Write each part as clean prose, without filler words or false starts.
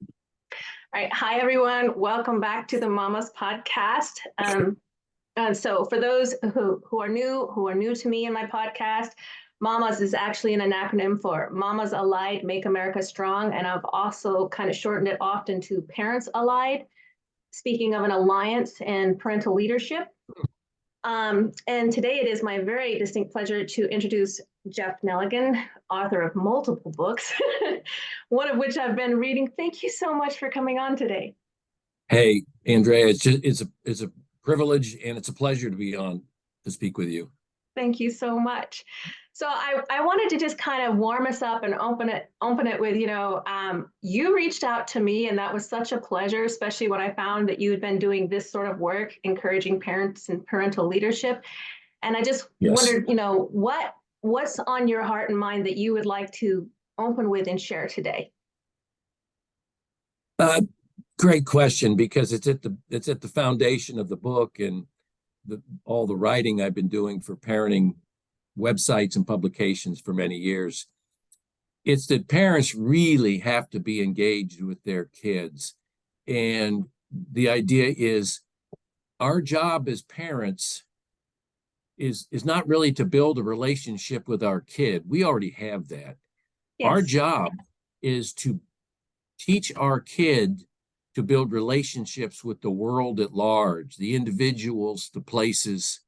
All right. Hi, everyone. Welcome back to the Mamas podcast. So for those who are new to me and my podcast, Mamas is actually an acronym for Mamas Allied Make America Strong. And I've also kind of shortened it often to Parents Allied, speaking of an alliance and parental leadership. And today it is my very distinct pleasure to introduce Jeff Nelligan, author of multiple books, one of which I've been reading. Thank you so much for coming on today. Hey, Andrea, it's a privilege and it's a pleasure to be on to speak with you. Thank you so much. So I wanted to just kind of warm us up and open it with, you reached out to me, and that was such a pleasure, especially when I found that you had been doing this sort of work, encouraging parents and parental leadership. And I just wondered, what's on your heart and mind that you would like to open with and share today? Great question, because it's at the foundation of the book and all the writing I've been doing for parenting websites and publications for many years. It's that parents really have to be engaged with their kids. And the idea is our job as parents is not really to build a relationship with our kid. We already have that. Yes. Our job is to teach our kid to build relationships with the world at large, the individuals, the places,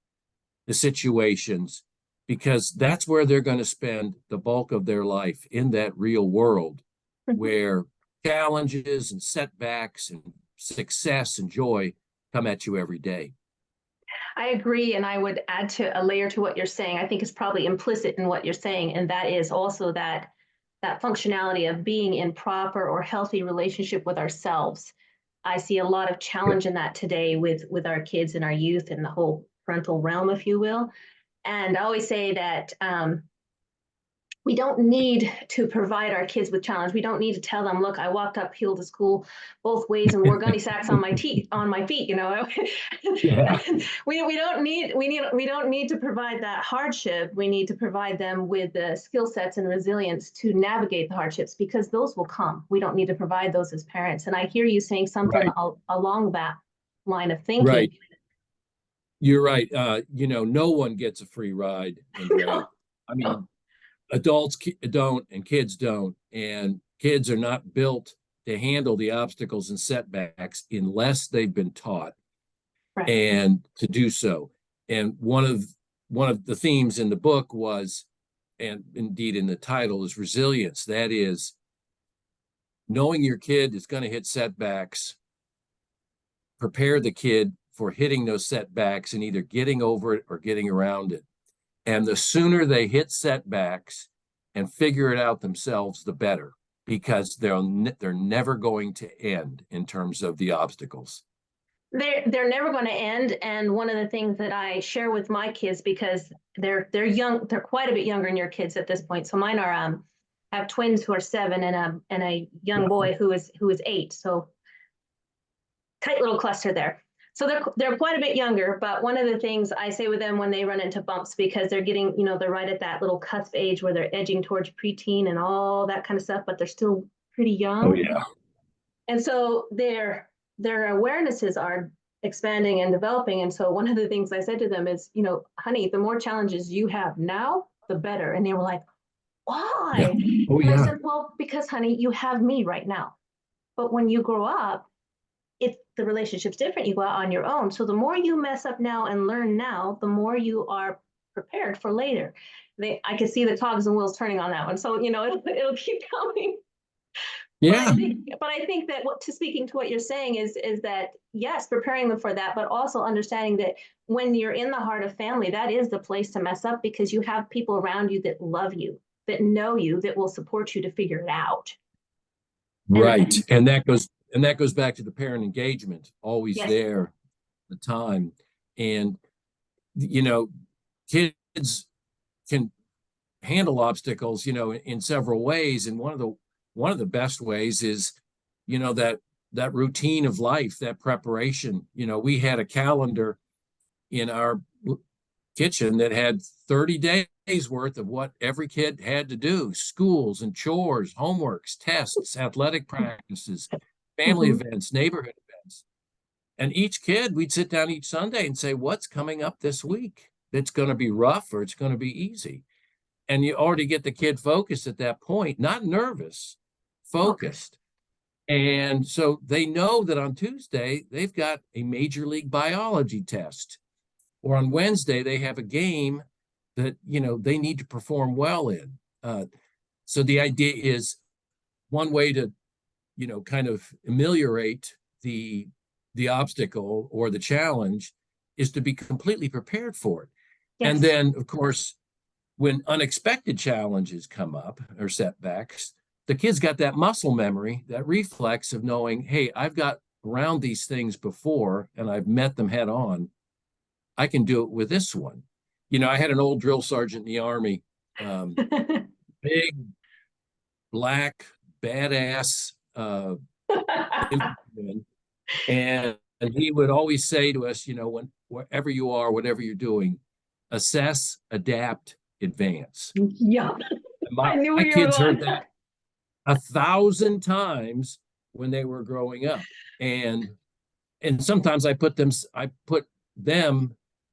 the situations, because that's where they're going to spend the bulk of their life, in that real world where challenges and setbacks and success and joy come at you every day. I agree, and I would add to a layer to what you're saying. I think it's probably implicit in what you're saying, and that is also that functionality of being in proper or healthy relationship with ourselves. I see a lot of challenge in that today with our kids and our youth and the whole parental realm, if you will. And I always say that we don't need to provide our kids with challenge. We don't need to tell them, look, I walked uphill to school both ways and wore gunny sacks on my feet, Yeah. we don't need to provide that hardship. We need to provide them with the skill sets and resilience to navigate the hardships, because those will come. We don't need to provide those as parents. And I hear you saying something along that line of thinking. Right. You're right. No one gets a free ride, Andrea. No. I mean, adults don't and kids don't, and kids are not built to handle the obstacles and setbacks unless they've been taught and to do so. And one of the themes in the book was, and indeed in the title, is resilience. That is, knowing your kid is going to hit setbacks, prepare the kid for hitting those setbacks and either getting over it or getting around it. And the sooner they hit setbacks and figure it out themselves, the better, because they're never going to end in terms of the obstacles. They're never going to end. And one of the things that I share with my kids, because they're young, they're quite a bit younger than your kids at this point. So mine are have twins who are 7 and a young boy who is 8. So tight little cluster there. So they're quite a bit younger, but one of the things I say with them when they run into bumps, because they're getting, they're right at that little cusp age where they're edging towards preteen and all that kind of stuff, but they're still pretty young. Oh, yeah. And so their awarenesses are expanding and developing. And so one of the things I said to them is, honey, the more challenges you have now, the better. And they were like, why? Yeah. Oh, yeah. I said, well, because, honey, you have me right now. But when you grow up, the relationship's different. You go out on your own. So the more you mess up now and learn now, the more you are prepared for later. I can see the cogs and wheels turning on that one. So, it'll keep coming. Yeah. But I think that speaking to what you're saying is that, yes, preparing them for that, but also understanding that when you're in the heart of family, that is the place to mess up, because you have people around you that love you, that know you, that will support you to figure it out. Right. And that goes back to the parent engagement, always there, the time. And, kids can handle obstacles, in several ways. And one of the best ways is, that routine of life, that preparation. We had a calendar in our kitchen that had 30 days days worth of what every kid had to do: schools and chores, homeworks, tests, athletic practices, family Mhm. events, neighborhood events. And each kid, we'd sit down each Sunday and say, what's coming up this week that's going to be rough or it's going to be easy? And you already get the kid focused at that point, not nervous, Okay. focused. And so they know that on Tuesday, they've got a major league biology test, or on Wednesday, they have a game that, they need to perform well in. So the idea is one way to, kind of ameliorate the obstacle or the challenge is to be completely prepared for it. And Yes. then, of course, when unexpected challenges come up or setbacks, the kid's got that muscle memory, that reflex of knowing, hey, I've got around these things before and I've met them head on. I can do it with this one. I had an old drill sergeant in the Army, big, black, badass infantryman. And he would always say to us, wherever you are, whatever you're doing, assess, adapt, advance. Yeah, My, I knew my where you were kids heard going. that 1,000 times when they were growing up. And sometimes I put them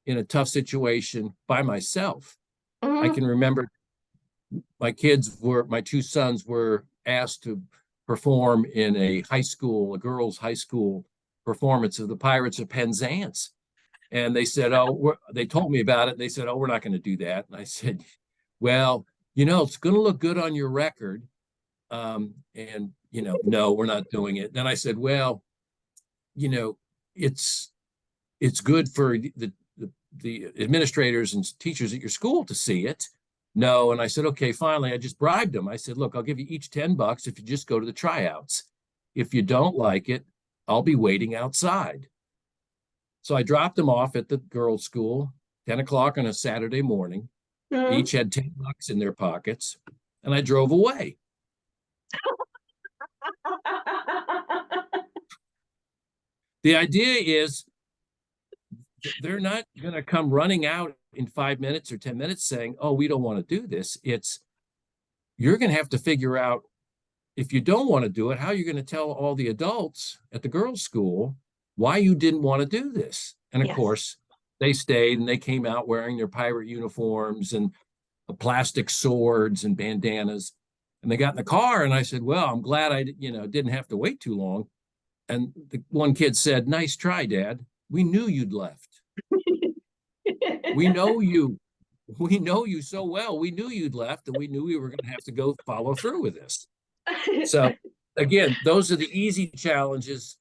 in a tough situation by myself. I Mhm. can remember my two sons were asked to perform in a girls' high school performance of the Pirates of Penzance. And they said, they told me about it. And they said, oh, we're not going to do that. And I said, well, it's going to look good on your record. And, no, we're not doing it. Then I said, well, you know, it's it's good for the administrators and teachers at your school to see it. No. And I said, okay, finally, I just bribed them. I said, look, I'll give you each $10 if you just go to the tryouts. If you don't like it, I'll be waiting outside. So I dropped them off at the girls' school, 10 o'clock on a Saturday morning. Mhm. Each had $10 in their pockets, and I drove away. The idea is they're not going to come running out in 5 minutes or 10 minutes saying, oh, we don't want to do this. It's you're going to have to figure out, if you don't want to do it, how you're going to tell all the adults at the girls' school why you didn't want to do this. And of Yes. course, they stayed and they came out wearing their pirate uniforms and plastic swords and bandanas. And they got in the car, and I said, well, I'm glad I didn't have to wait too long. And the one kid said, nice try, Dad. We knew you'd left. We know you. We know you so well. We knew you'd left, and we knew we were going to have to go follow through with this. So again, those are the easy challenges.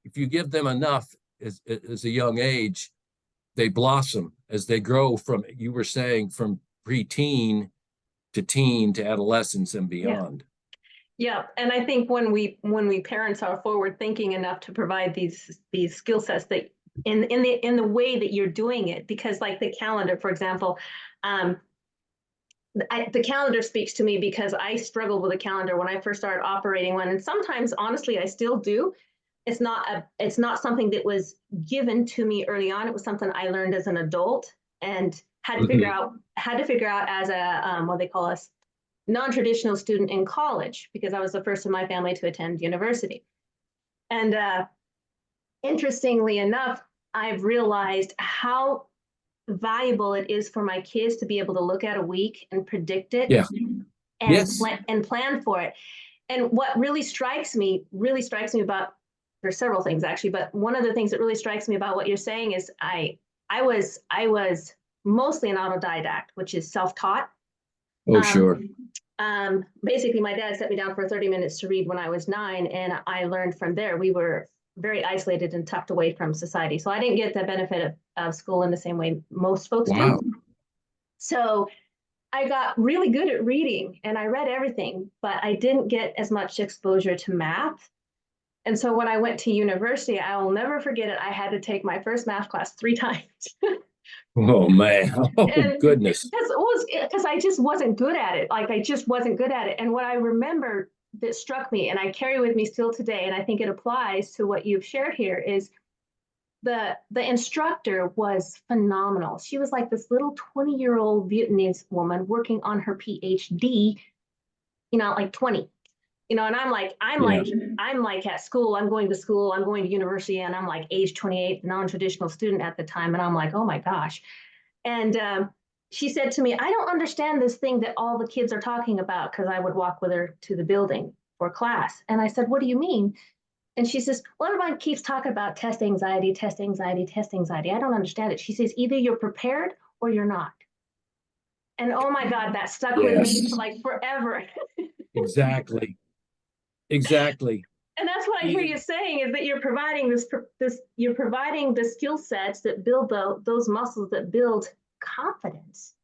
If you give them enough as a young age, they blossom as they grow from, you were saying, from preteen to teen to adolescence and Yeah. beyond. Yeah, and I think when we parents are forward thinking enough to provide these skill sets that in the way that you're doing it, because like the calendar, for example, um, the calendar speaks to me because I struggled with a calendar when I first started operating one, and sometimes honestly I still do. It's not something that was given to me early on. It was something I learned as an adult and Mhm. had to figure out as a what they call us non-traditional student in college, because I was the first in my family to attend university. And interestingly enough, I've realized how valuable it is for my kids to be able to look at a week and predict it Yeah. and Yes. plan for it. And what really strikes me about, there's several things actually, but one of the things that really strikes me about what you're saying is I was mostly an autodidact, which is self-taught. Oh, sure. Um, basically, my dad set me down for 30 minutes to read when I was 9, and I learned from there. We were very isolated and tucked away from society, so I didn't get the benefit of school in the same way most folks do. Wow. So I got really good at reading and I read everything, but I didn't get as much exposure to math. And so when I went to university, I will never forget it. I had to take my first math class 3 times. Oh, man. Oh, And goodness. because I just wasn't good at it. Like I just wasn't good at it. And what I remember that struck me and I carry with me still today, and I think it applies to what you've shared here, is the instructor was phenomenal. She was like this little 20-year-old Vietnamese woman working on her PhD, like 20. And Yeah. I'm like at school, I'm going to school, I'm going to university, and I'm like age 28, non-traditional student at the time. And I'm like, oh my gosh. And she said to me, I don't understand this thing that all the kids are talking about, because I would walk with her to the building for class. And I said, what do you mean? And she says, well, everyone keeps talking about test anxiety, test anxiety, test anxiety. I don't understand it. She says, either you're prepared or you're not. And oh my God, that stuck with me Yes, for like forever. exactly. Exactly. And that's what I hear And you saying, is that you're providing you're providing the skill sets that build those muscles that build confidence,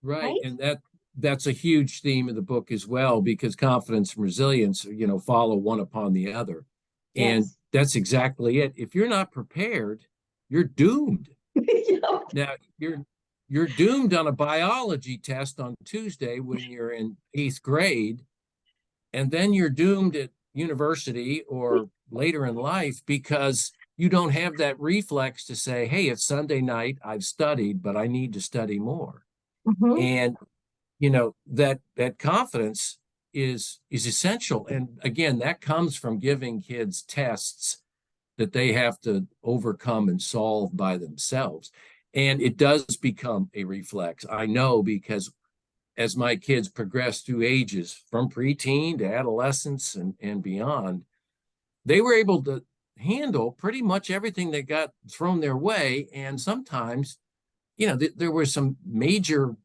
right. right? And that's a huge theme of the book as well, because confidence and resilience, follow one upon the other. And Yes. that's exactly it. If you're not prepared, you're doomed. Yep. Now, you're doomed on a biology test on Tuesday when you're in 8th grade, and then you're doomed at university or later in life because you don't have that reflex to say, hey, it's Sunday night, I've studied, but I need to study more. Mhm. And that confidence is essential. And again, that comes from giving kids tests that they have to overcome and solve by themselves. And it does become a reflex. I know, because as my kids progress through ages from preteen to adolescence and beyond, they were able to handle pretty much everything that got thrown their way. And sometimes, there was some major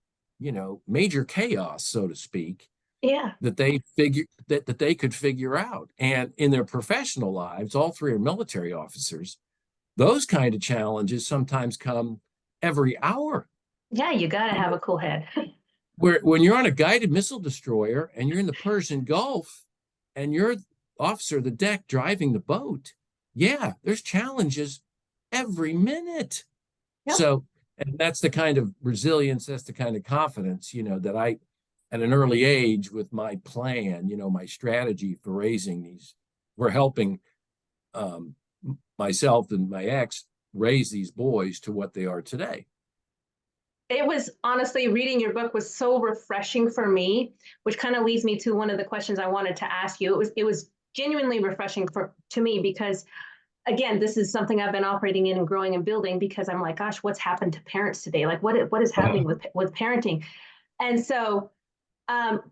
chaos, so to speak, Yeah. that they could figure out. And in their professional lives, all three are military officers. Those kind of challenges sometimes come every hour. Yeah, you gotta have a cool head. Where when you're on a guided missile destroyer and you're in the Persian Gulf and you're officer of the deck driving the boat, yeah, there's challenges every minute. Yep. So, and that's the kind of resilience, that's the kind of confidence, that I, at an early age, with my plan, my strategy for raising these, we're helping um, myself and my ex raise these boys to what they are today. It was honestly, reading your book was so refreshing for me, which kind of leads me to one of the questions I wanted to ask you. It was genuinely refreshing to me, because again, this is something I've been operating in and growing and building, because I'm like, gosh, what's happened to parents today? Like what is happening with parenting? And so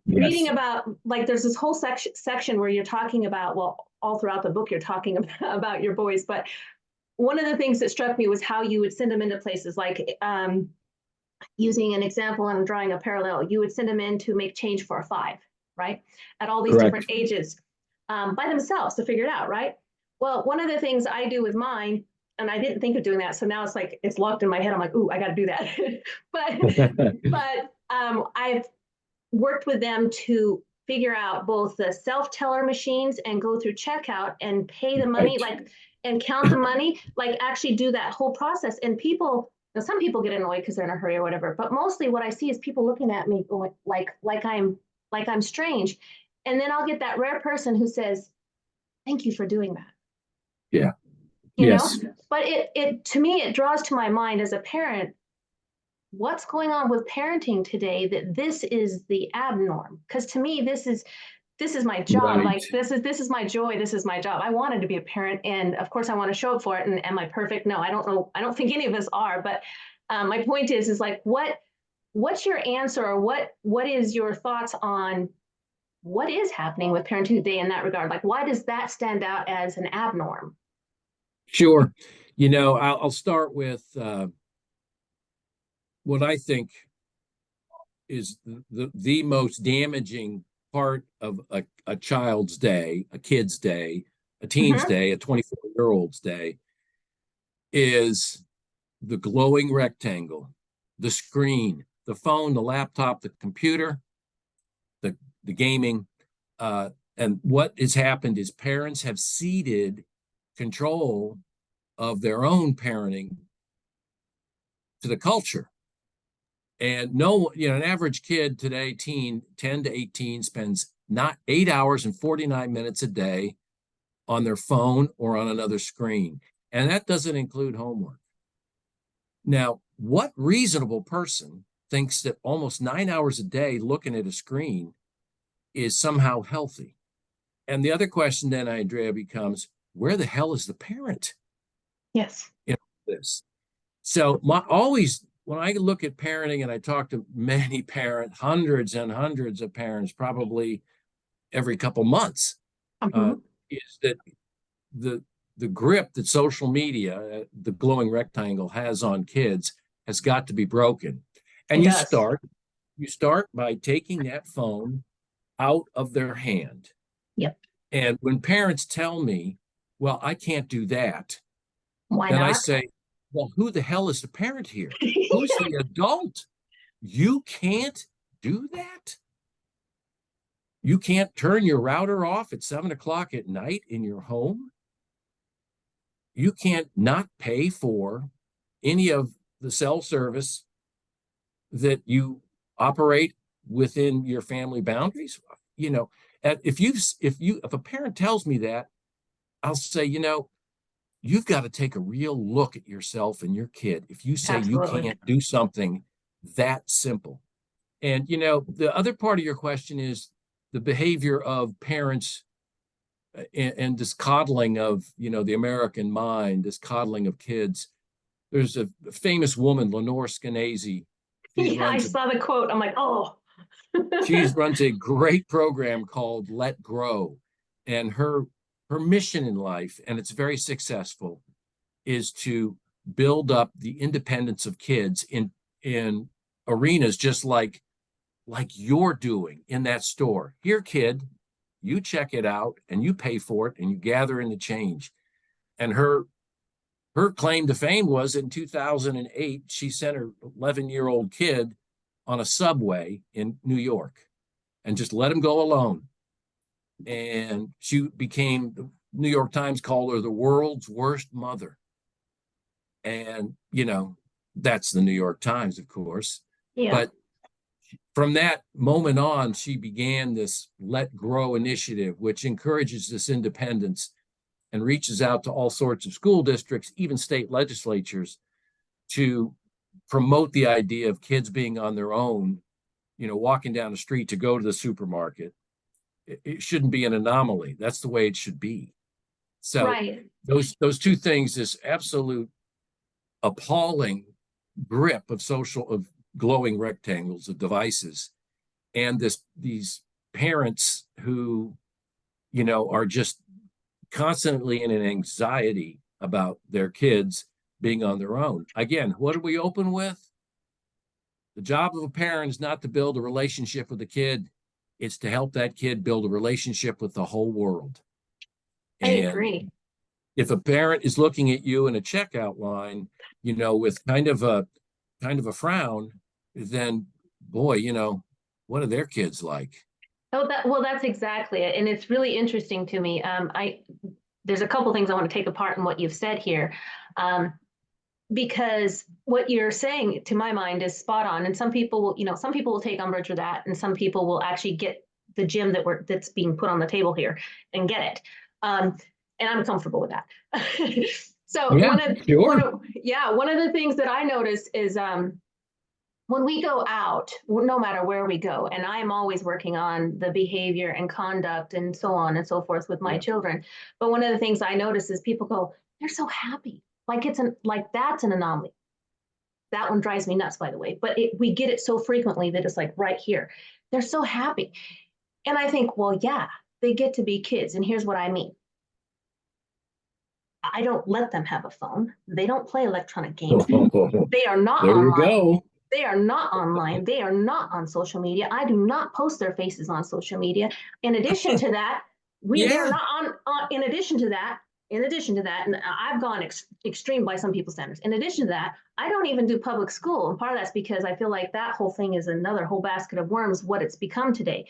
reading Yes. about, like, there's this whole section where you're talking about, well, all throughout the book, you're talking about your boys, but one of the things that struck me was how you would send them into places like, using an example and drawing a parallel, you would send them in to make change for a 5, right? At all these different Correct. ages, by themselves to figure it out, right? Well, one of the things I do with mine, and I didn't think of doing that, so now it's like it's locked in my head. I'm like, ooh, I got to do that. but I've worked with them to figure out both the self-teller machines and go through checkout and pay the money, Right. like, and count the money, like actually do that whole process. And people, now some people get annoyed because they're in a hurry or whatever, but mostly what I see is people looking at me going like I'm strange. And then I'll get that rare person who says, thank you for doing that. Yeah. You know, Yes. but it to me, it draws to my mind as a parent, what's going on with parenting today, that this is the abnorm. Because to me, this is my job. Right. Like this is my joy. This is my job. I wanted to be a parent, and of course I want to show up for it. And am I perfect? No, I don't know. I don't think any of us are. But my point is like, what's your answer, or what is your thoughts on what is happening with parenting today in that regard? Like, why does that stand out as an abnorm? Sure. I'll start with what I think is the most damaging part of a child's day, a kid's day, a teen's Mm-hmm. day, a 24-year-old's day, is the glowing rectangle, the screen, the phone, the laptop, the computer, the gaming. And what has happened is parents have ceded control of their own parenting to the culture. And no, an average kid today, teen, 10 to 18, spends not 8 hours and 49 minutes a day on their phone or on another screen. And that doesn't include homework. Now, what reasonable person thinks that almost 9 hours a day looking at a screen is somehow healthy? And the other question then, Andrea, becomes, where the hell is the parent Yes. in this? So always, when I look at parenting and I talk to many parents, hundreds and hundreds of parents, probably every couple months, Mhm. is that the the grip that social media, the glowing rectangle, has on kids has got to be broken. It And does. you start by taking that phone out of their hand. Yep. And when parents tell me, well, I can't do that, Why then I not? say, well, who the hell is the parent here? Who's the adult? You can't do that? You can't turn your router off at 7 o'clock at night in your home? You can't not pay for any of the cell service that you operate within your family boundaries? You know, if a parent tells me that, I'll say, you've got to take a real look at yourself and your kid if you say you Absolutely. can't do something that simple. And the other part of your question is the behavior of parents, and this coddling of the American mind, this coddling of kids. There's a famous woman, Lenore Skenazy. She Yeah, I runs a saw the quote. I'm like, oh. she runs a great program called Let Grow, and her mission in life, and it's very successful, is to build up the independence of kids in arenas just like you're doing in that store. Here, kid, you check it out and you pay for it and you gather in the change. And her claim to fame was in 2008, she sent her 11-year-old kid on a subway in New York and just let him go alone. And she became, the New York Times called her the world's worst mother. And, that's the New York Times, of course. Yeah. But from that moment on, she began this Let Grow initiative, which encourages this independence and reaches out to all sorts of school districts, even state legislatures, to promote the idea of kids being on their own, walking down the street to go to the supermarket. It shouldn't be an anomaly. That's the way it should be. So Right. those two things, this absolute appalling grip of glowing rectangles of devices, and these parents who are just constantly in an anxiety about their kids being on their own. Again, what do we open with? The job of a parent is not to build a relationship with a kid. It's to help that kid build a relationship with the whole world. I And agree. if a parent is looking at you in a checkout line, with kind of a frown, then boy, what are their kids like? Oh, that's exactly it. And it's really interesting to me. There's a couple things I want to take apart in what you've said here. Because what you're saying to my mind is spot on. And some people will take umbrage with that, and some people will actually get the gem that's being put on the table here and get it. And I'm comfortable with that. So Yeah, sure. one of the things that I notice is when we go out, no matter where we go, and I'm always working on the behavior and conduct and so on and so forth with my Yeah. children. But one of the things I notice is people go, they're so happy. Like that's an anomaly. That one drives me nuts, by the way. But we get it so frequently that it's like right here. They're so happy. And I think, well, yeah, they get to be kids. And here's what I mean. I don't let them have a phone. They don't play electronic games. They are not There you online. go. They are not online. They are not on social media. I do not post their faces on social media. In addition to that, they're Yeah. not in addition to that, and I've gone extreme by some people's standards. In addition to that, I don't even do public school. And part of that's because I feel like that whole thing is another whole basket of worms, what it's become today.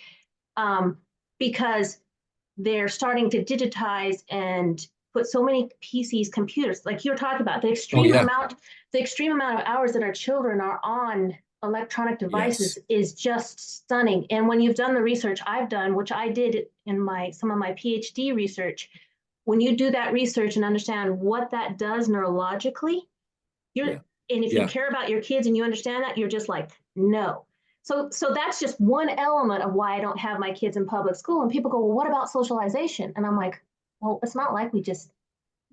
Because they're starting to digitize and put so many PCs, computers, like you're talking about, Oh, yeah. the extreme amount of hours that our children are on electronic devices Yes. is just stunning. And when you've done the research I've done, which I did in some of my PhD research, when you do that research and understand what that does neurologically, you're Yeah. and if you care about your kids and you understand that, you're just like, no. So that's just one element of why I don't have my kids in public school. And people go, well, what about socialization? And I'm like, well, it's not like we just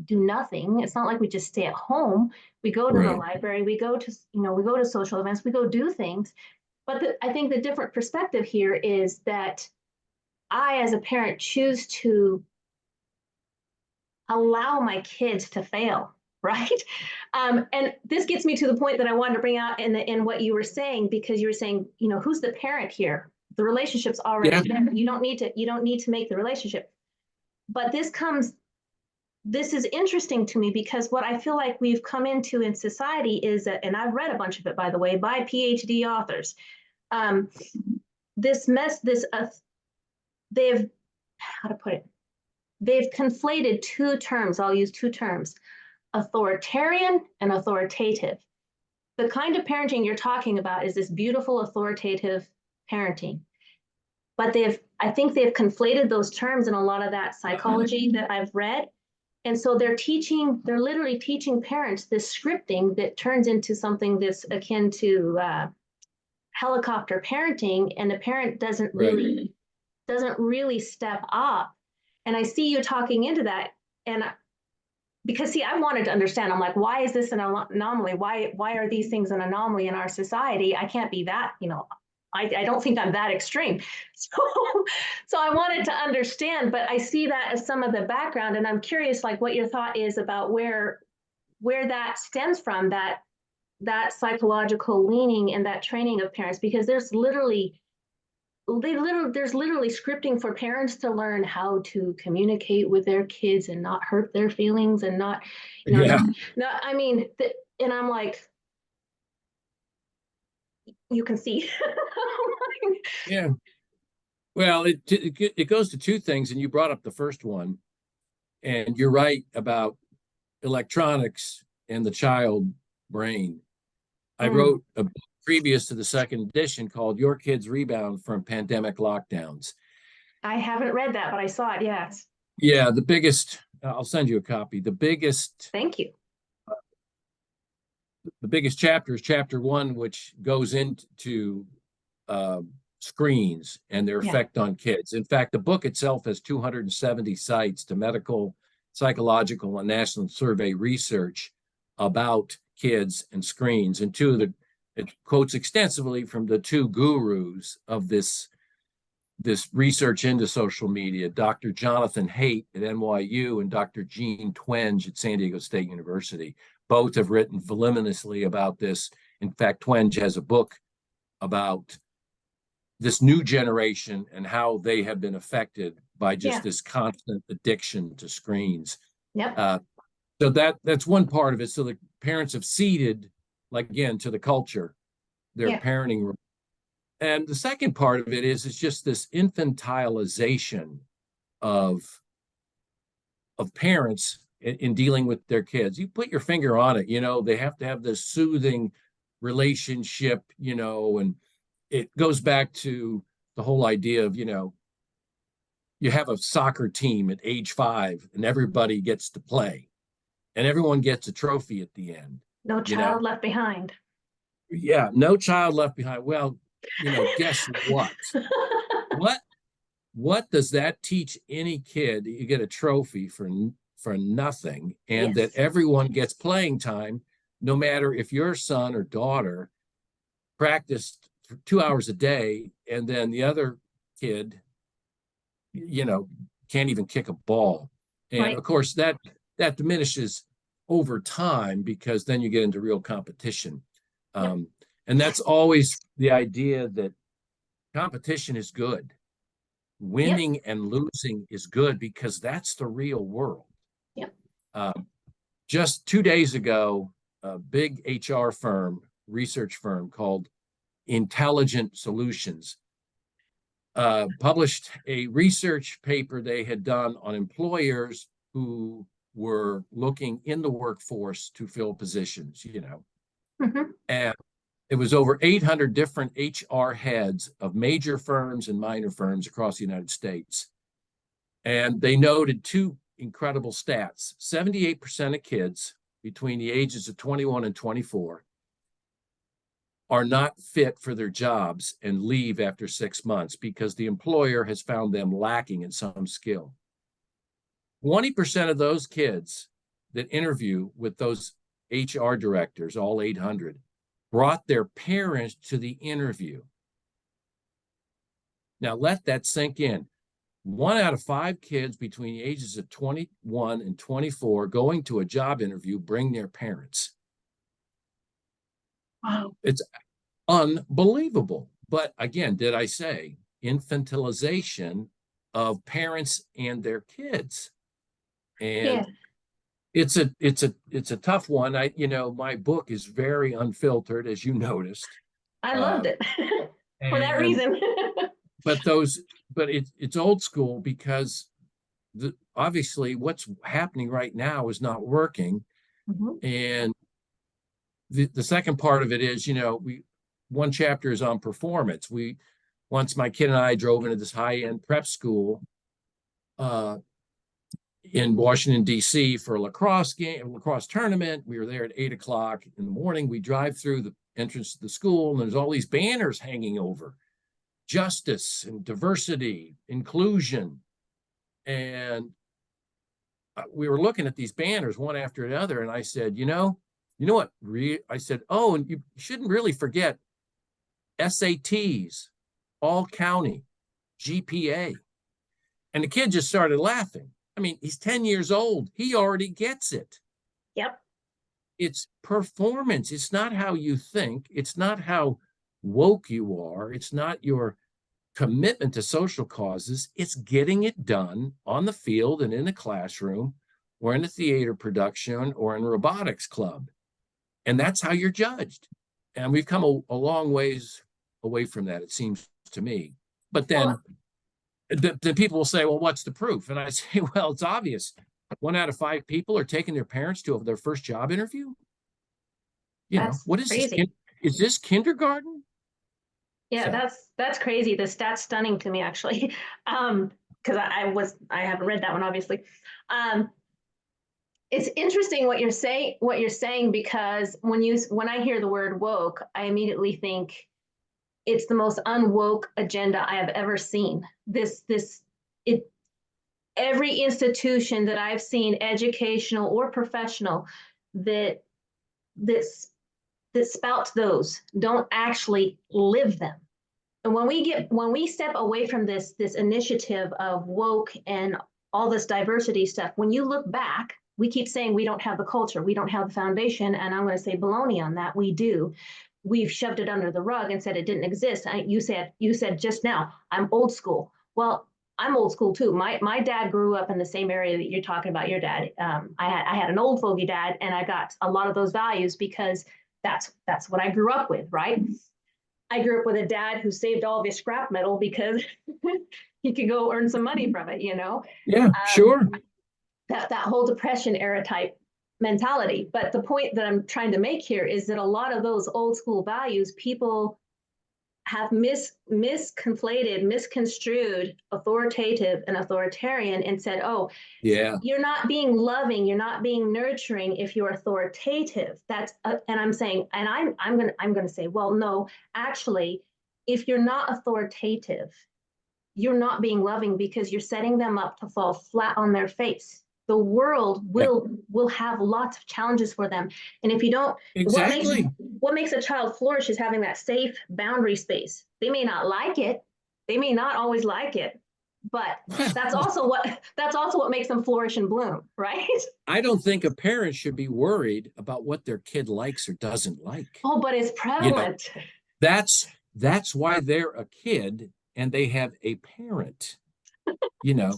do nothing. It's not like we just stay at home. We go to the Right. library, we go to, we go to social events, we go do things. But I think the different perspective here is that I, as a parent, choose to allow my kids to fail, right? And this gets me to the point that I wanted to bring out in what you were saying, because you were saying, who's the parent here? The relationship's already there. You don't need to make the relationship. But this is interesting to me, because what I feel like we've come into in society is that, and I've read a bunch of it, by the way, by PhD authors. They've, how to put it, they've conflated two terms. I'll use two terms: authoritarian and authoritative. The kind of parenting you're talking about is this beautiful authoritative parenting. But I think they've conflated those terms in a lot of that psychology that I've read. And so they're literally teaching parents this scripting that turns into something that's akin to helicopter parenting, and the parent doesn't really step up. And I see you talking into that, and because see, I wanted to understand. I'm like, why is this an anomaly? Why are these things an anomaly in our society? I can't be that, I don't think I'm that extreme. So I wanted to understand, but I see that as some of the background, and I'm curious, like, what your thought is about where that stems from, that psychological leaning and that training of parents, because there's literally scripting for parents to learn how to communicate with their kids and not hurt their feelings and not, I mean, and I'm like, you can see. Yeah. Well, it goes to two things, and you brought up the first one, and you're right about electronics and the child brain. I wrote a book previous to the second edition called Your Kids Rebound from Pandemic Lockdowns. I haven't read that, but I saw it, yes. Yeah, I'll send you a copy. Thank you. The biggest chapter is chapter 1, which goes into screens and their effect on kids. In fact, the book itself has 270 sites to medical, psychological, and national survey research about kids and screens. And it quotes extensively from the two gurus of this research into social media, Dr. Jonathan Haidt at NYU and Dr. Gene Twenge at San Diego State University. Both have written voluminously about this. In fact, Twenge has a book about this new generation and how they have been affected by just this constant addiction to screens. Yep. So that's one part of it. So the parents have ceded, like, again, to the culture, their parenting role. And the second part of it is just this infantilization of parents in dealing with their kids. You put your finger on it, they have to have this soothing relationship, and it goes back to the whole idea of, you have a soccer team at age 5 and everybody gets to play and everyone gets a trophy at the end. No child left behind. Yeah, no child left behind. Well, guess what? What does that teach any kid? You get a trophy for nothing, and that everyone gets playing time, no matter if your son or daughter practiced for 2 hours a day, and then the other kid, can't even kick a ball. And of course, that diminishes over time, because then you get into real competition. And that's always the idea that competition is good. Winning and losing is good, because that's the real world. Just 2 days ago, a big HR research firm called Intelligent Solutions, published a research paper they had done on employers who were looking in the workforce to fill positions, And it was over 800 different HR heads of major firms and minor firms across the United States. And they noted two incredible stats. 78% of kids between the ages of 21 and 24 are not fit for their jobs and leave after 6 months because the employer has found them lacking in some skill. 20% of those kids that interview with those HR directors, all 800, brought their parents to the interview. Now let that sink in. 1 out of 5 kids between the ages of 21 and 24 going to a job interview bring their parents. Wow. It's unbelievable. But again, did I say infantilization of parents and their kids? And it's a tough one. My book is very unfiltered, as you noticed. I loved it for that and reason. but it's old school because obviously what's happening right now is not working. Mhm. And the second part of it is, one chapter is on performance. Once my kid and I drove into this high-end prep school in Washington, D.C. for a lacrosse tournament. We were there at 8 o'clock in the morning. We drive through the entrance to the school, and there's all these banners hanging over justice and diversity, inclusion. And we were looking at these banners one after another. And I said, you know what? I said, oh, and you shouldn't really forget SATs, all county, GPA. And the kid just started laughing. I mean, he's 10 years old. He already gets it. Yep. It's performance. It's not how you think. It's not how woke you are. It's not your commitment to social causes. It's getting it done on the field and in the classroom or in a theater production or in a robotics club. And that's how you're judged. And we've come a long ways away from that, it seems to me. But then the people will say, well, what's the proof? And I say, well, it's obvious. 1 out of 5 people are taking their parents to their first job interview. That's What is crazy. this? Is this kindergarten? Yeah, So, that's crazy. The stat's stunning to me, actually. Because I haven't read that one, obviously. It's interesting what you're saying, because when I hear the word woke, I immediately think it's the most unwoke agenda I have ever seen. Every institution that I've seen, educational or professional, that spouts those don't actually live them. And when we step away from this initiative of woke and all this diversity stuff, when you look back, we keep saying we don't have the culture, we don't have the foundation, and I'm going to say baloney on that. We do. We've shoved it under the rug and said it didn't exist. You said just now, I'm old school. Well, I'm old school too. My dad grew up in the same area that you're talking about. Your dad. I had an old fogey dad, and I got a lot of those values because that's what I grew up with, right? I grew up with a dad who saved all of his scrap metal because he could go earn some money from it. yeah, sure. That whole Depression era type mentality. But the point that I'm trying to make here is that a lot of those old school values, people have misconflated, misconstrued authoritative and authoritarian and said, oh, Yeah, you're not being loving, you're not being nurturing if you're authoritative. And I'm saying, and I'm going to say, well, no, actually, if you're not authoritative, you're not being loving because you're setting them up to fall flat on their face. The world yeah, will have lots of challenges for them. And if you don't, exactly. what makes a child flourish is having that safe boundary space. They may not like it. They may not always like it, but that's also what makes them flourish and bloom, right? I don't think a parent should be worried about what their kid likes or doesn't like. Oh, but it's prevalent. That's why they're a kid and they have a parent. You know,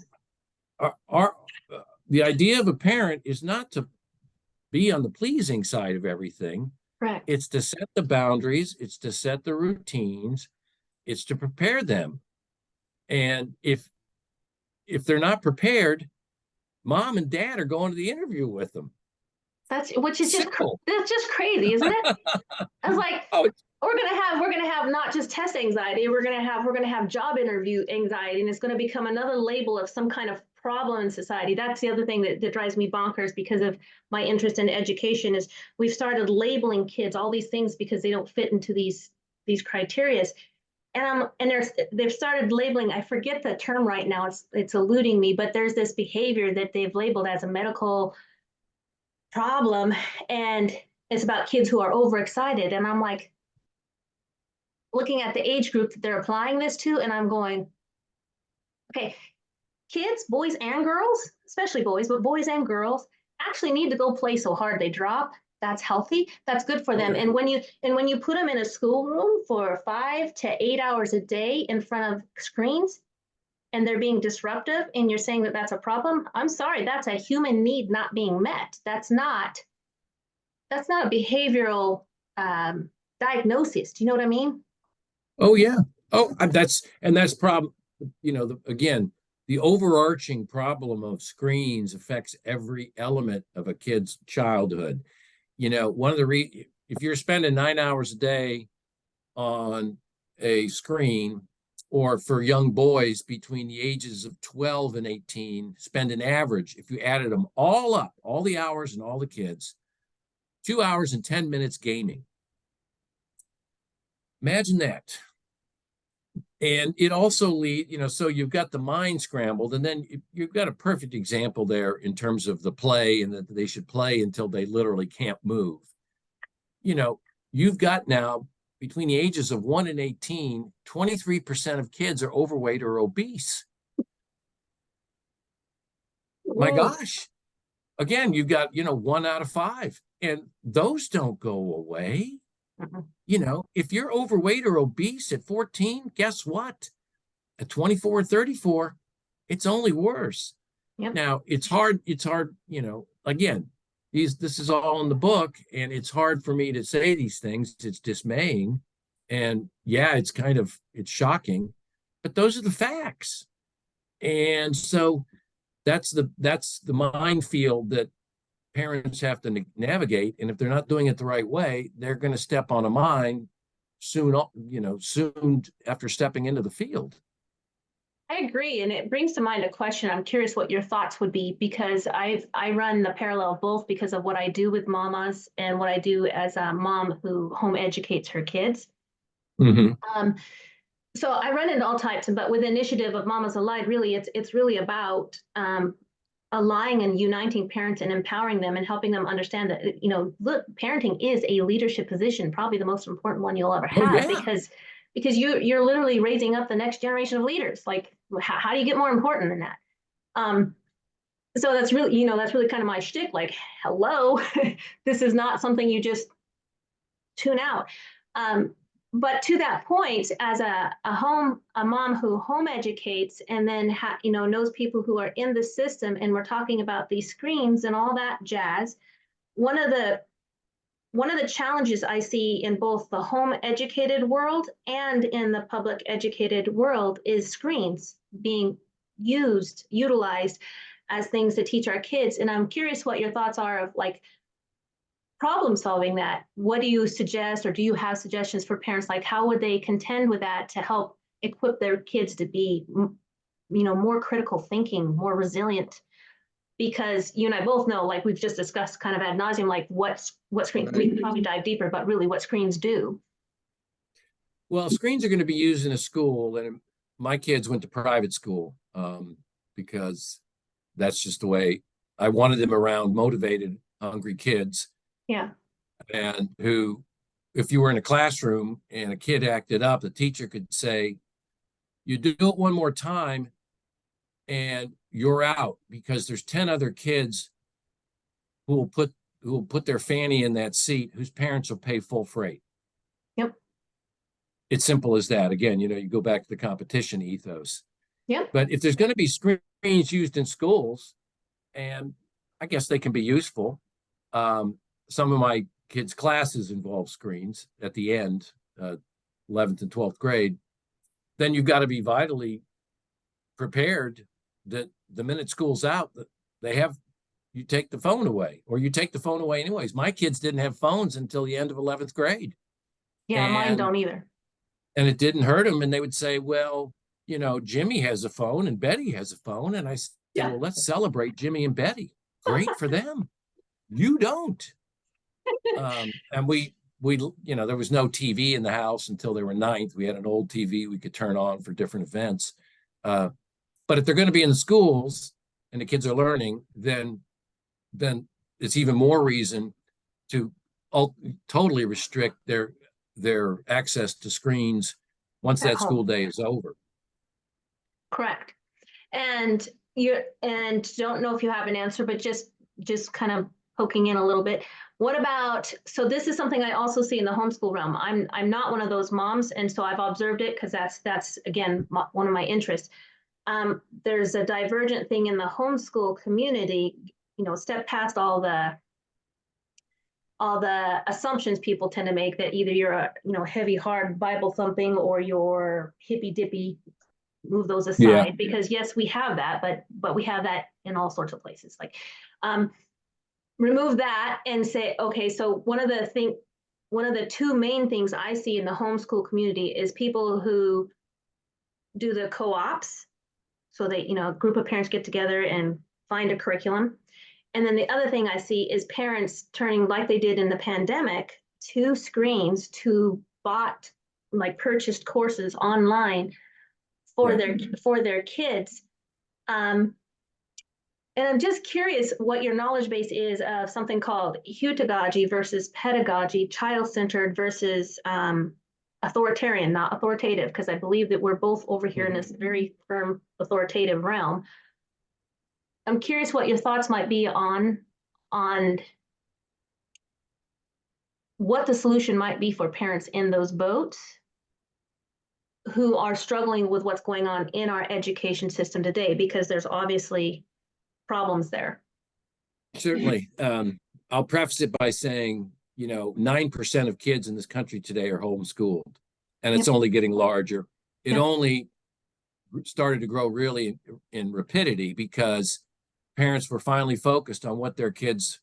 the idea of a parent is not to be on the pleasing side of everything. Correct. It's to set the boundaries, it's to set the routines, it's to prepare them. And if they're not prepared, mom and dad are going to the interview with them. That's just crazy, isn't it? I was like, Oh, we're gonna have not just test anxiety, we're gonna have job interview anxiety, and it's gonna become another label of some kind of problem in society. That's the other thing that drives me bonkers because of my interest in education is we've started labeling kids all these things because they don't fit into these criteria. And they've started labeling, I forget the term right now, it's eluding me, but there's this behavior that they've labeled as a medical problem, and it's about kids who are overexcited. And I'm like, looking at the age group that they're applying this to, and I'm going, okay, kids, boys and girls, especially boys, but boys and girls actually need to go play so hard they drop. That's healthy. That's good for them. And when you put them in a schoolroom for 5 to 8 hours a day in front of screens, and they're being disruptive, and you're saying that that's a problem, I'm sorry, that's a human need not being met. That's not a behavioral diagnosis. Do you know what I mean? Oh yeah. Oh, that's problem. Again, the overarching problem of screens affects every element of a kid's childhood. One of the if you're spending 9 hours a day on a screen, or for young boys between the ages of 12 and 18, spend an average, if you added them all up, all the hours and all the kids, 2 hours and 10 minutes gaming. Imagine that. And it also so you've got the mind scrambled, and then you've got a perfect example there in terms of the play, and that they should play until they literally can't move. You've got now, between the ages of 1 and 18, 23% of kids are overweight or obese. My gosh. Again, you've got, 1 out of 5, and those don't go away. If you're overweight or obese at 14, guess what? At 24 or 34, it's only worse. Yep. Now, it's hard, again, this is all in the book, and it's hard for me to say these things. It's dismaying. And yeah, it's shocking, but those are the facts. And so that's the minefield that parents have to navigate. And if they're not doing it the right way, they're going to step on a mine soon after stepping into the field. I agree. And it brings to mind a question. I'm curious what your thoughts would be, because I run the parallel of both because of what I do with mamas and what I do as a mom who home educates her kids. Mm-hmm. So I run into all types, but with the initiative of Mamas Allied, really, it's really about aligning and uniting parents and empowering them and helping them understand that, look, parenting is a leadership position, probably the most important one you'll ever have, because you're literally raising up the next generation of leaders. Like, how do you get more important than that? So that's really, that's really kind of my shtick. Like, hello, this is not something you just tune out. But to that point, as a mom who home educates and then knows people who are in the system, and we're talking about these screens and all that jazz, one of the challenges I see in both the home educated world and in the public educated world is screens being utilized as things to teach our kids. And I'm curious what your thoughts are of, like, problem solving that. What do you suggest, or do you have suggestions for parents? Like, how would they contend with that to help equip their kids to be, more critical thinking, more resilient? Because you and I both know, like we've just discussed kind of ad nauseum, like what screens, we can probably dive deeper, but really what screens do. Well, screens are going to be used in a school, and my kids went to private school because that's just the way I wanted them around motivated, hungry kids. Yeah. And who, if you were in a classroom and a kid acted up, the teacher could say, you do it one more time and you're out, because there's 10 other kids who will put their fanny in that seat, whose parents will pay full freight. Yep. It's simple as that. Again, you go back to the competition ethos. Yep. But if there's going to be screens used in schools, and I guess they can be useful. Some of my kids' classes involve screens at the end, 11th and 12th grade. Then you've got to be vitally prepared that the minute school's out, you take the phone away, or you take the phone away anyways. My kids didn't have phones until the end of 11th grade. Yeah, mine don't either. And it didn't hurt them. And they would say, well, Jimmy has a phone and Betty has a phone. And I Say, well, let's celebrate Jimmy and Betty. Great for them. You don't. And there was no TV in the house until they were ninth. We had an old TV we could turn on for different events. But if they're going to be in the schools and the kids are learning, then it's even more reason to totally restrict their access to screens once that school day is over. Correct. And don't know if you have an answer, but just kind of poking in a little bit. What about, so this is something I also see in the homeschool realm. I'm not one of those moms, and so I've observed it because that's again one of my interests. There's a divergent thing in the homeschool community, step past all the assumptions people tend to make that either you're a heavy, hard Bible thumping or you're hippy dippy, move those aside, because yes, we have that, but we have that in all sorts of places. Like, remove that and say, okay, so one of the two main things I see in the homeschool community is people who do the co-ops. So they, a group of parents get together and find a curriculum. And then the other thing I see is parents turning, like they did in the pandemic, to screens, to purchased courses online for their kids. And I'm just curious what your knowledge base is of something called heutagogy versus pedagogy, child-centered versus authoritarian, not authoritative, because I believe that we're both over here in this very firm authoritative realm. I'm curious what your thoughts might be on what the solution might be for parents in those boats who are struggling with what's going on in our education system today, because there's obviously problems there. Certainly. I'll preface it by saying, 9% of kids in this country today are homeschooled, and it's only getting larger. It only started to grow really in rapidity because parents were finally focused on what their kids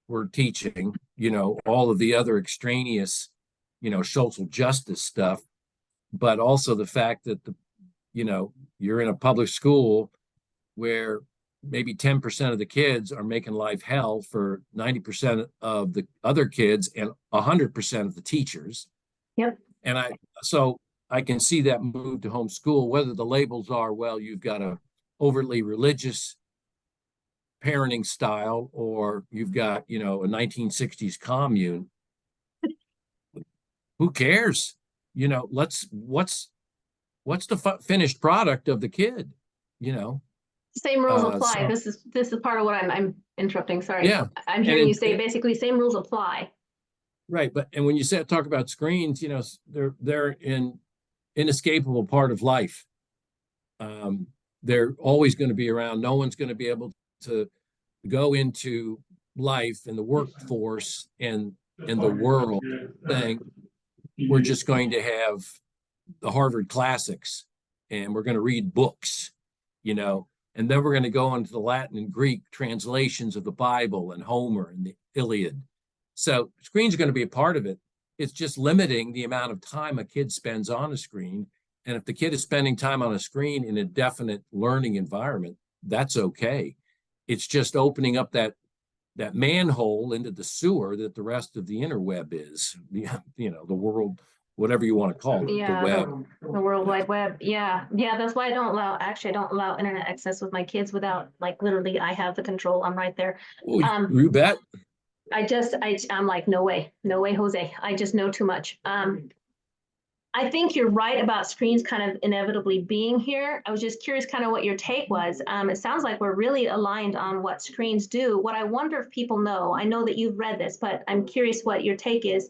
were teaching, all of the other extraneous, social justice stuff, but also the fact that you're in a public school where maybe 10% of the kids are making life hell for 90% of the other kids and 100% of the teachers. Yep. And so I can see that move to homeschool, whether the labels are, well, you've got a overly religious parenting style, or you've got, a 1960s commune. Who cares? What's the finished product of the kid, Same rules apply. So, this is part of what I'm interrupting. Sorry. Yeah. I'm hearing you say basically same rules apply. Right. And when you talk about screens, they're an inescapable part of life. They're always going to be around. No one's going to be able to go into life and the workforce and the world saying, we're just going to have the Harvard classics and we're going to read books, and then we're going to go into the Latin and Greek translations of the Bible and Homer and the Iliad. So screens are going to be a part of it. It's just limiting the amount of time a kid spends on a screen. And if the kid is spending time on a screen in a definite learning environment, that's okay. It's just opening up that manhole into the sewer that the rest of the interweb is, the world, whatever you want to call it, the web. The World Wide Web. Yeah. That's why I don't allow internet access with my kids without, literally, I have the control. I'm right there. You bet. I'm like, no way, Jose. I just know too much. I think you're right about screens kind of inevitably being here. I was just curious kind of what your take was. It sounds like we're really aligned on what screens do. What I wonder if people know, I know that you've read this, but I'm curious what your take is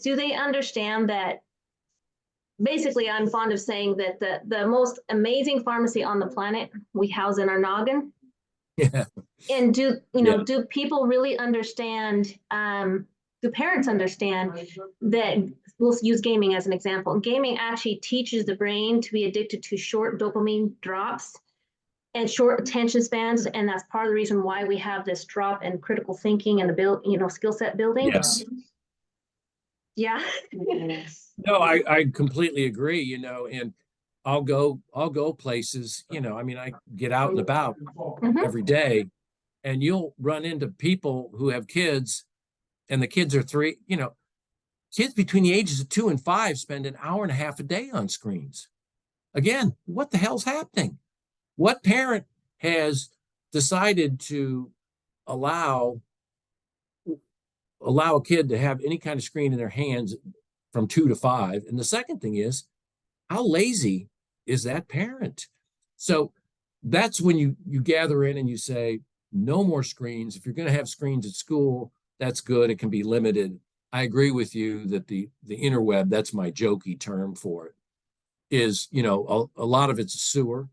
do they understand that basically I'm fond of saying that the most amazing pharmacy on the planet we house in our noggin? Yeah. And do people really understand, do parents understand that, we'll use gaming as an example. Gaming actually teaches the brain to be addicted to short dopamine drops and short attention spans. And that's part of the reason why we have this drop in critical thinking and the skill set building. Yes. Yeah. No, I completely agree, and I'll go places, you know, I mean, I get out and about Mhm. every day, and you'll run into people who have kids, and the kids are three, you know, kids between the ages of 2 and 5 spend an hour and a half a day on screens. Again, what the hell's happening? What parent has decided to allow allow a kid to have any kind of screen in their hands from 2 to 5? And the second thing is, how lazy is that parent? So that's when you gather in and you say, no more screens. If you're going to have screens at school, that's good. It can be limited. I agree with you that the interweb, that's my jokey term for it, is, you know, a lot of it's a sewer,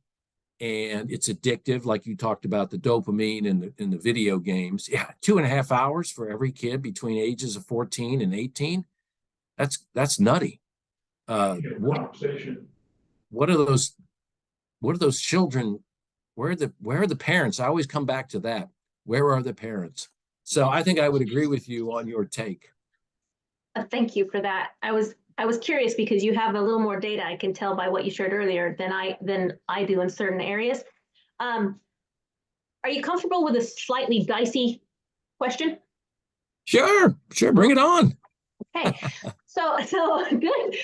and it's addictive, like you talked about the dopamine in the video games. Yeah, 2.5 hours for every kid between ages of 14 and 18. That's nutty. What are those what are those children? Where are the parents? I always come back to that. Where are the parents? So I think I would agree with you on your take. Thank you for that. I was curious because you have a little more data, I can tell by what you shared earlier, than I do in certain areas. Um, are you comfortable with a slightly dicey question? Sure, bring it on. Okay, so good.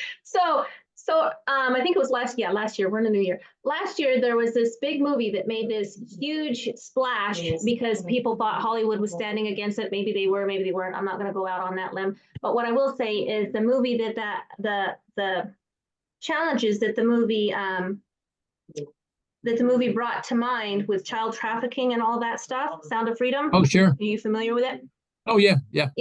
I think it was last year. We're in a new year. Last year there was this big movie that made this huge splash because people thought Hollywood was standing against it. Maybe they were, maybe they weren't. I'm not going to go out on that limb. But what I will say is the movie the challenges that the movie brought to mind with child trafficking and all that stuff. Sound of Freedom. Oh, sure. Are you familiar with it? Oh, yeah. Yeah.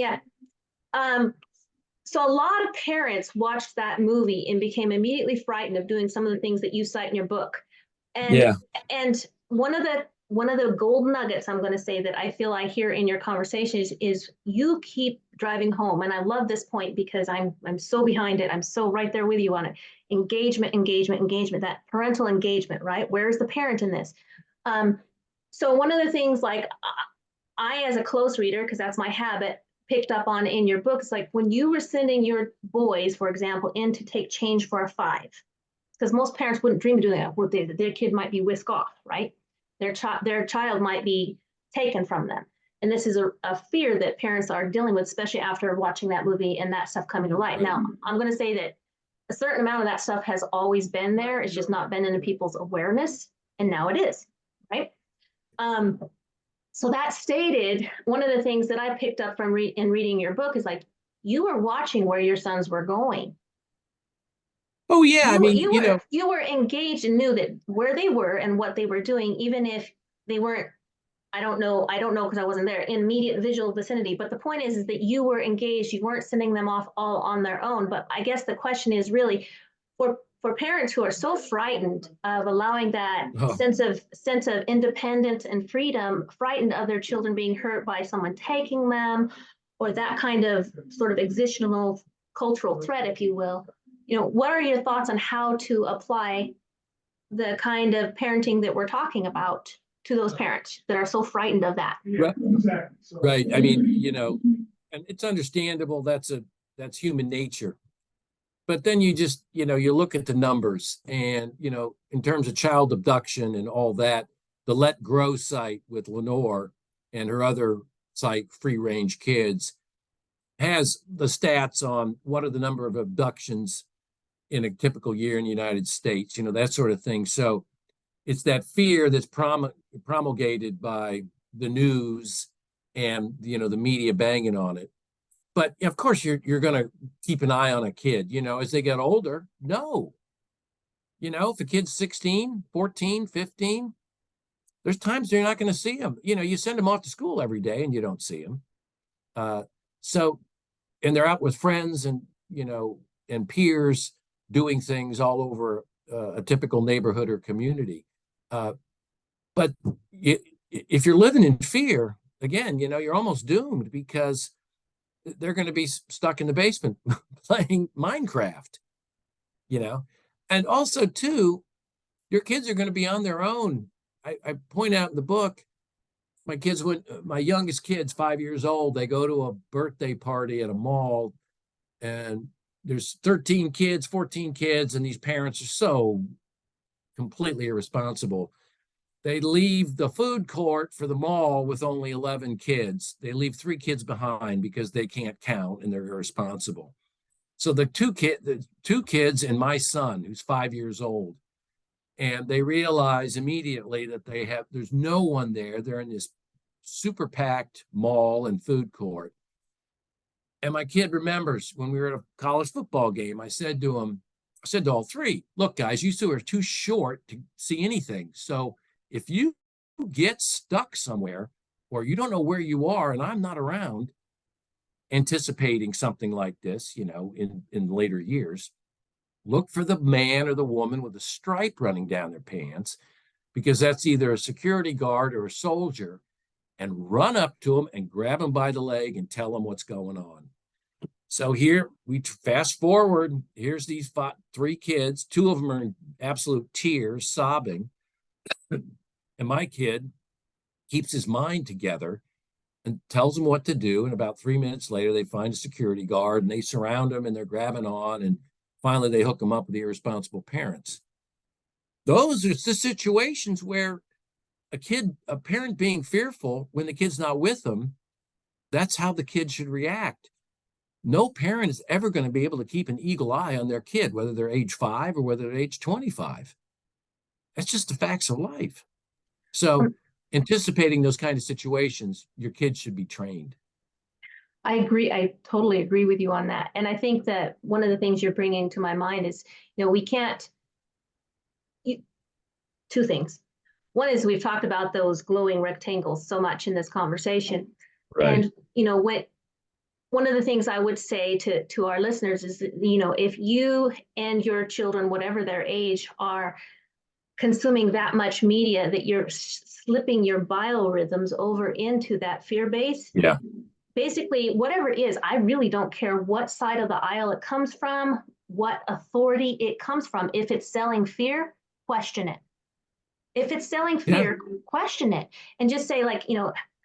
So a lot of parents watched that movie and became immediately frightened of doing some of the things that you cite in your book. And Yeah. and one of the gold nuggets I'm going to say that I feel I hear in your conversations is you keep driving home. And I love this point because I'm so behind it. I'm so right there with you on it. Engagement, that parental engagement, right? Where's the parent in this? So one of the things like I, as a close reader, because that's my habit, picked up on in your books, like when you were sending your boys, for example, in to take change for a 5, because most parents wouldn't dream of doing that. Well, their kid might be whisked off, right? Their child might be taken from them. And this is a fear that parents are dealing with, especially after watching that movie and that stuff coming to light. Right. Now, I'm going to say that a certain amount of that stuff has always been there. It's just not been in people's awareness. And now it is, right? So that stated, one of the things that I picked up from in reading your book is like, you were watching where your sons were going. Oh, yeah. I mean, you were engaged and knew that where they were and what they were doing, even if they weren't, I don't know because I wasn't there, in immediate visual vicinity. But the point is that you were engaged. You weren't sending them off all on their own. But I guess the question is really for parents who are so frightened of allowing that sense of independence and freedom, frightened of their children being hurt by someone taking them, or that kind of sort of existential cultural threat, if you will. You know, what are your thoughts on how to apply the kind of parenting that we're talking about to those parents that are so frightened of that? Right. I mean, you know, and it's understandable. That's human nature. But then you just, you know, you look at the numbers and, you know, in terms of child abduction and all that, the Let Grow site with Lenore and her other site, Free Range Kids, has the stats on what are the number of abductions in a typical year in the United States, you know, that sort of thing. So it's that fear that's promulgated by the news and, you know, the media banging on it. But of course, you're going to keep an eye on a kid, you know, as they get older. No, you know, if a kid's 16, 14, 15, there's times you're not going to see them. You know, you send them off to school every day and you don't see them. So, and they're out with friends and, you know, and peers doing things all over a typical neighborhood or community. But if you're living in fear, again, you know, you're almost doomed because they're going to be stuck in the basement playing Minecraft, you know, and also too, your kids are going to be on their own. I point out in the book, my youngest kid's 5 years old. They go to a birthday party at a mall and there's 13 kids, 14 kids. And these parents are so completely irresponsible. They leave the food court for the mall with only 11 kids. They leave 3 kids behind because they can't count and they're irresponsible. So the two kids and my son, who's 5 years old, and they realize immediately that there's no one there. They're in this super packed mall and food court. And my kid remembers when we were at a college football game, I said to all 3, look, guys, you 2 are too short to see anything. So if you get stuck somewhere or you don't know where you are and I'm not around, anticipating something like this, in later years, look for the man or the woman with a stripe running down their pants, because that's either a security guard or a soldier, and run up to them and grab them by the leg and tell them what's going on. So here we fast forward. Here's these 3 kids. 2 of them are in absolute tears, sobbing. And my kid keeps his mind together and tells them what to do. And about 3 minutes later, they find a security guard and they surround him and they're grabbing on. And finally, they hook him up with the irresponsible parents. Those are the situations where a parent being fearful when the kid's not with them, that's how the kid should react. No parent is ever going to be able to keep an eagle eye on their kid, whether they're age 5 or whether they're age 25. That's just the facts of life. So anticipating those kind of situations, your kids should be trained. I agree. I totally agree with you on that. And I think that one of the things you're bringing to my mind is, we can't, 2 things. One is we've talked about those glowing rectangles so much in this conversation. Right. And, one of the things I would say to our listeners is that, if you and your children, whatever their age, are consuming that much media, that you're slipping your biorhythms over into that fear base. Yeah. Basically, whatever it is, I really don't care what side of the aisle it comes from, what authority it comes from. If it's selling fear, question it. If it's selling fear, question it, and just say, like,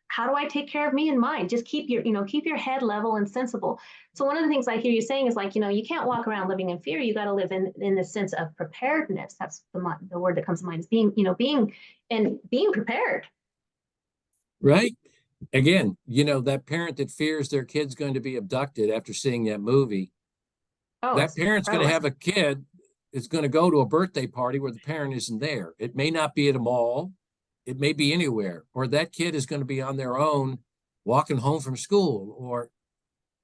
how do I take care of me and mine? Just keep your head level and sensible. So one of the things I hear you saying is, like, you can't walk around living in fear. You got to live in the sense of preparedness. That's the word that comes to mind, is being prepared. Right. Again, that parent that fears their kid's going to be abducted after seeing that movie, that parent's going to have a kid that's going to go to a birthday party where the parent isn't there. It may not be at a mall. It may be anywhere. Or that kid is going to be on their own walking home from school, or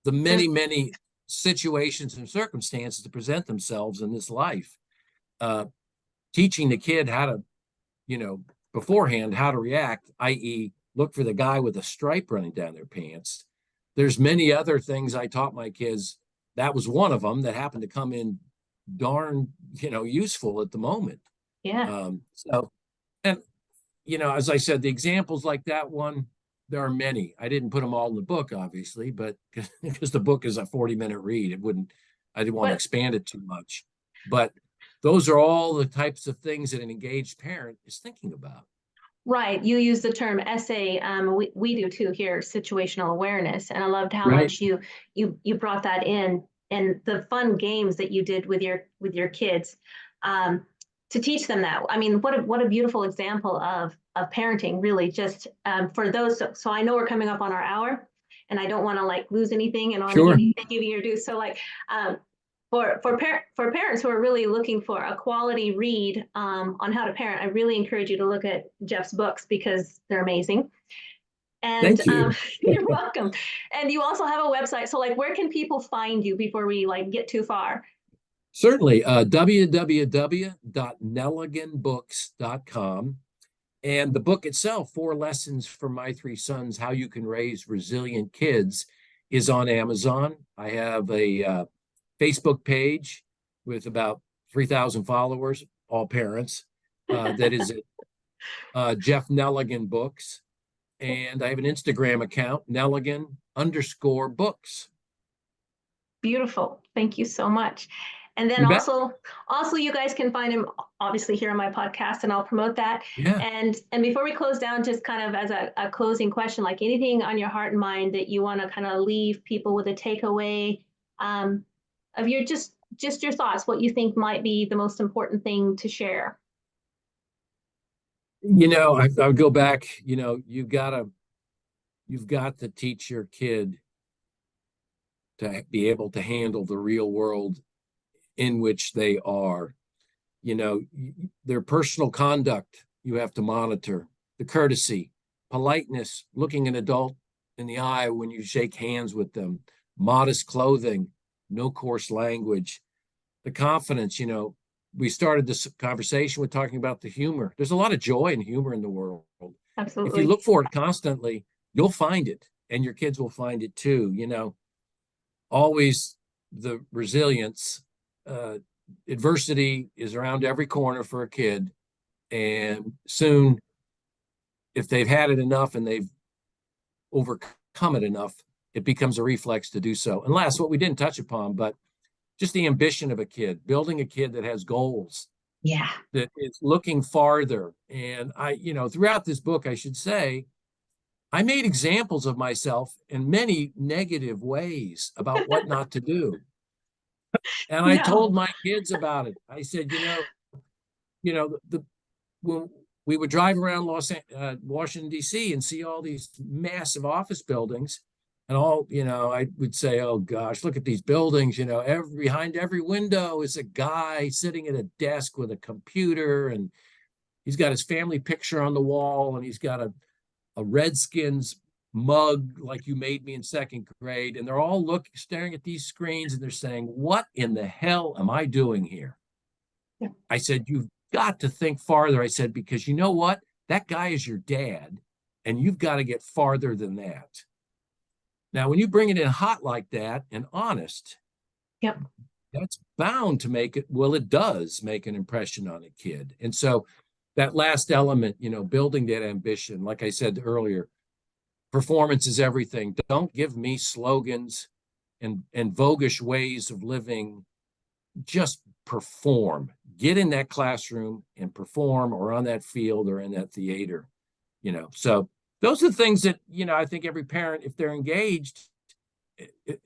the many, many situations and circumstances that present themselves in this life. Teaching the kid how to, beforehand, how to react, i.e., look for the guy with a stripe running down their pants. There's many other things I taught my kids. That was one of them that happened to come in darn, useful at the moment. Yeah. And, as I said, the examples like that one, there are many. I didn't put them all in the book, obviously, but because the book is a 40-minute read, I didn't want to expand it too much. But those are all the types of things that an engaged parent is thinking about. Right. You use the term essay. We do too here, situational awareness. And I loved how much you brought that in, and the fun games that you did with your kids, to teach them that. I mean, what a beautiful example of parenting, really, just for those. So I know we're coming up on our hour, and I don't want to lose anything, and I want to give you your due. So for parents who are really looking for a quality read on how to parent, I really encourage you to look at Jeff's books, because they're amazing. And Thank you. You're welcome. And you also have a website. So where can people find you before we get too far? Certainly, www.nelliganbooks.com. And the book itself, 4 Lessons for My 3 Sons, How You Can Raise Resilient Kids, is on Amazon. I have a Facebook page with about 3,000 followers, all parents. That is Jeff Nelligan Books. And I have an Instagram account, Nelligan_books. Beautiful. Thank you so much. And then also you guys can find him obviously here on my podcast, and I'll promote that. Yeah. And before we close down, just kind of as a closing question, anything on your heart and mind that you want to kind of leave people with a takeaway of your just your thoughts, what you think might be the most important thing to share. I would go back, you've got to teach your kid to be able to handle the real world in which they are. Their personal conduct, you have to monitor the courtesy, politeness, looking an adult in the eye when you shake hands with them, modest clothing, no coarse language, the confidence. We started this conversation with talking about the humor. There's a lot of joy and humor in the world. If you Absolutely. look for it constantly, you'll find it, and your kids will find it too. Always the resilience. Adversity is around every corner for a kid, and soon, if they've had it enough and they've overcome it enough, it becomes a reflex to do so. And last, what we didn't touch upon, but just the ambition of a kid, building a kid that has goals, Yeah. that is looking farther. And throughout this book, I should say, I made examples of myself in many negative ways about what not to do. And I told No. my kids about it. I said, the when we would drive around Washington, D.C. and see all these massive office buildings, and I would say, oh gosh, look at these buildings. Behind every window is a guy sitting at a desk with a computer, and he's got his family picture on the wall, and he's got a Redskins mug like you made me in second grade. And they're all staring at these screens, and they're saying, what in the hell am I doing here? Yeah. I said, you've got to think farther. I said, because you know what? That guy is your dad, and you've got to get farther than that. Now, when you bring it in hot like that and honest, Yep. that's bound to it does make an impression on a kid. And so that last element, building that ambition, like I said earlier, performance is everything. Don't give me slogans and voguish ways of living. Just perform. Get in that classroom and perform, or on that field or in that theater. So those are the things that, I think every parent, if they're engaged,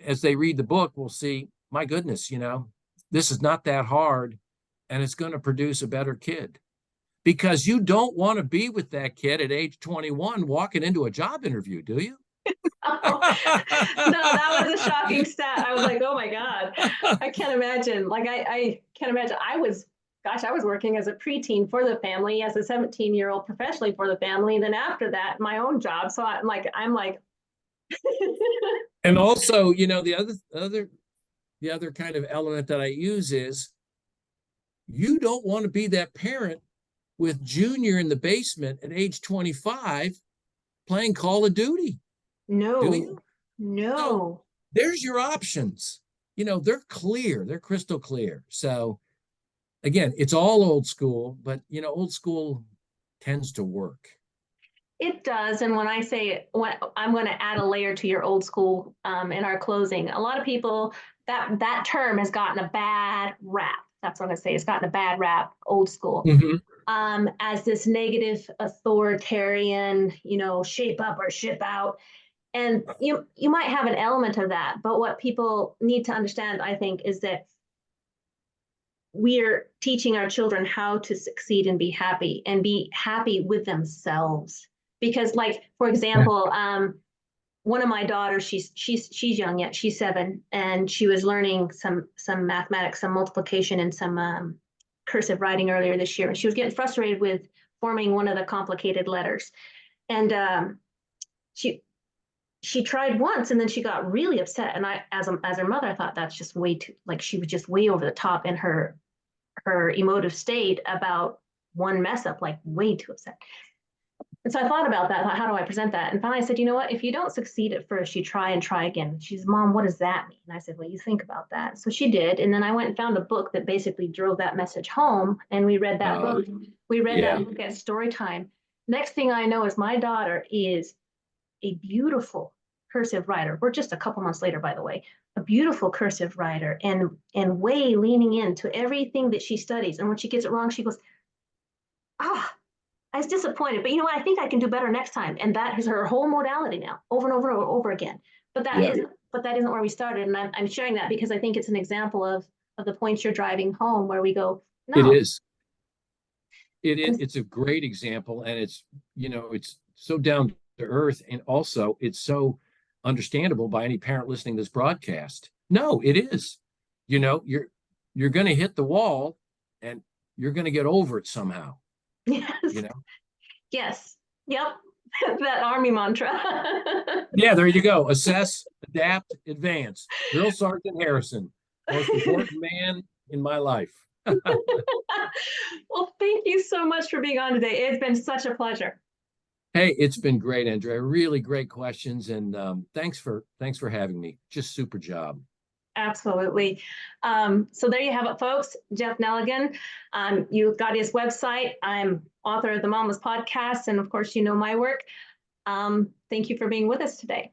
as they read the book, will see, my goodness, this is not that hard, and it's going to produce a better kid. Because you don't want to be with that kid at age 21 walking into a job interview, do you? Oh, no, that was a shocking stat. I was like, oh my God, I can't imagine. Like, I can't imagine. I was working as a preteen for the family, as a 17-year-old professionally for the family. And then after that, my own job. So I'm like, and also, the other kind of element that I use is, you don't want to be that parent with Junior in the basement at age 25 playing Call of Duty, do no, you? So no. there's your options. They're clear, they're crystal clear. So again, it's all old school, but old school tends to work. It does. And when I say, when I'm going to add a layer to your old school in our closing, a lot of people, that term has gotten a bad rap. That's what I'm going to say. It's gotten a bad rap, old school, as this negative authoritarian, shape up or ship out. And you might have an element of that, but what people need to understand, I think, is that we're teaching our children how to succeed and be happy with themselves. Because, like, for example, one of my daughters, she's young yet, she's 7, and she was learning some mathematics, some multiplication, and some cursive writing earlier this year, and she was getting frustrated with forming one of the complicated letters. And she tried once, and then she got really upset. And I, as her mother, I thought that's just way too, like, she was just way over the top in her emotive state about one mess up, like way too upset. And so I thought about that. How do I present that? And finally I said, you know what? If you don't succeed at first, you try and try again. She's, Mom, what does that mean? And I said, well, you think about that. So she did. And then I went and found a book that basically drove that message home. And we read that book. We read that book at story time. Next thing I know is my daughter is a beautiful cursive writer. We're just a couple months later, by the way, a beautiful cursive writer, and way leaning into everything that she studies. And when she gets it wrong, she goes, I was disappointed, but you know what? I think I can do better next time. And that is her whole modality now, over and over and over again. But that isn't where we started. And I'm sharing that because I think it's an example of the points you're driving home, where we go, no, It is. It's a great example, and it's, it's so down to earth, and also it's so understandable by any parent listening to this broadcast. No, it is. You're going to hit the wall, and you're going to get over it somehow. Yes. You know. Yes. Yep. That Army mantra. Yeah, there you go. Assess, adapt, advance. Drill Sergeant Harrison, most important man in my life. Well, thank you so much for being on today. It's been such a pleasure. Hey, it's been great, Andrea. Really great questions, and thanks for having me. Just super job. Absolutely. So there you have it, folks. Jeff Nelligan. You've got his website. I'm author of the Mama's Podcast, and of course, you know my work. Thank you for being with us today.